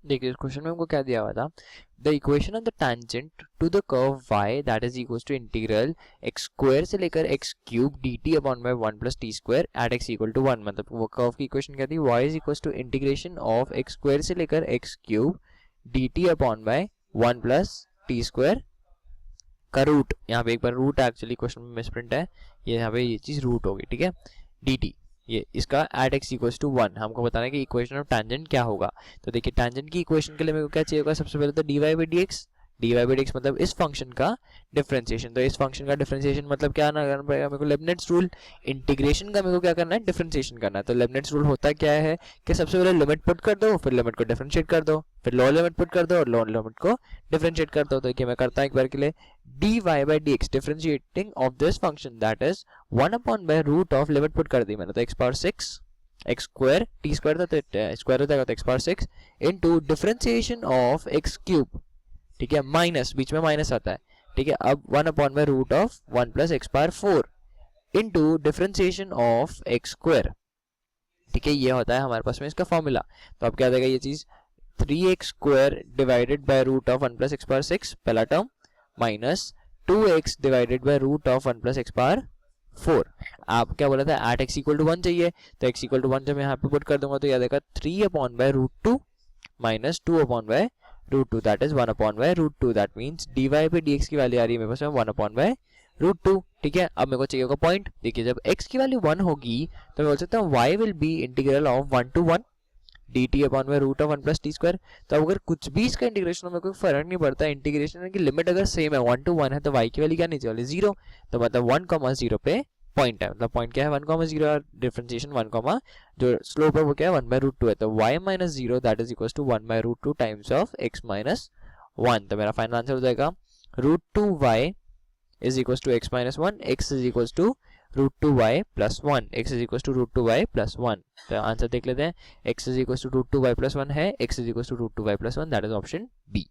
देखिए इस क्वेश्चन में हमको क्या दिया हुआ था, the equation of the tangent to the curve y that is equal to integral x square से लेकर x cube dt upon by 1+t square at x equal to 1। मतलब वो कर्व की इक्वेशन क्या थी, y is equal to integration of x square से लेकर x cube dt upon by 1+t square का रूट। यहाँ पे एक बार रूट एक्चुअली क्वेश्चन में मिसप्रिंट है, ये यहाँ पे ये चीज रूट होगी, ठीक है, dt ये इसका एट x इक्वल्स टू 1। हमको बताना है कि इक्वेशन ऑफ टेंजेंट क्या होगा। तो देखिए टेंजेंट की इक्वेशन के लिए मेरे को क्या चाहिए होगा, सबसे पहले तो dy by dx मतलब इस फंक्शन का डिफरेंशिएशन। तो इस फंक्शन का डिफरेंशिएशन मतलब क्या ना करना पड़ेगा मेरे को, लेबनिट्ज रूल। इंटीग्रेशन का मेरे को क्या करना है, डिफरेंशिएशन करना है। तो लेबनिट्ज रूल होता क्या है कि सबसे पहले लिमिट पुट कर दो, फिर लिमिट को डिफरेंशिएट कर दो, फिर लोअर लिमिट पुट कर दो और लोअर लिमिट को डिफरेंशिएट कर दो। तो देखिए मैं करता हूँ एक बार के लिए, dy by dx differentiating of this function that is 1 upon by root of, limit put कर दी मैंने, तो x power 6 x square t square था तो स्क्वायर हो जाएगा तो x power 6 into differentiation of x cube, ठीक है, माइनस, बीच में माइनस आता है, ठीक है। अब 1 upon by root of 1 plus x power 4 into differentiation of x square, ठीक है, ये होता है हमारे पास में इसका फॉर्मूला। तो अब क्या देगा ये चीज, 3x square divided by root of 1 plus x power 6 पहला term minus 2x divided by root of 1 plus x power 4। आप क्या बोला था, एट x इक्वल टू 1 चाहिए, तो x इक्वल टू 1 जब यहाँ पे पुट कर दूंगा तो याद आएगा 3 upon by root 2 minus 2 upon by root 2 that is 1 upon by root 2। That means dy by dx की वैल्यू आ रही है मेरे पास में 1 अपॉन बाय रूट 2, ठीक है। अब मेरे को चाहिए होगा पॉइंट। देखिए जब x की वैल्यू 1 होगी तो मैं बोल सकता हूँ y will be integral of 1 to 1 dt upon by root of 1 plus t square. तो अगर कुछ भी इसका इंटीग्रेशन में कोई फर्क नहीं पड़ता, इंटीग्रेशन की लिमिट अगर सेम है 1 to 1 है तो y की वैल्यू क्या नीचे वाली 0। तो मतलब 1,0 पे पॉइंट है, मतलब पॉइंट क्या है 1,0 और डिफरेंशिएशन 1, जो स्लोप है वो क्या है 1/√2 है। तो y minus 0 that is equal to 1/√2 times of x minus 1। तो मेरा फाइनल आंसर हो जाएगा √2y is equal to x minus 1, x is equal to √2y plus 1, x is equal to √2y plus 1। तो आंसर देख लेते हैं, x is equal to √2y plus 1 है, x is equal to √2y plus 1 that is option B.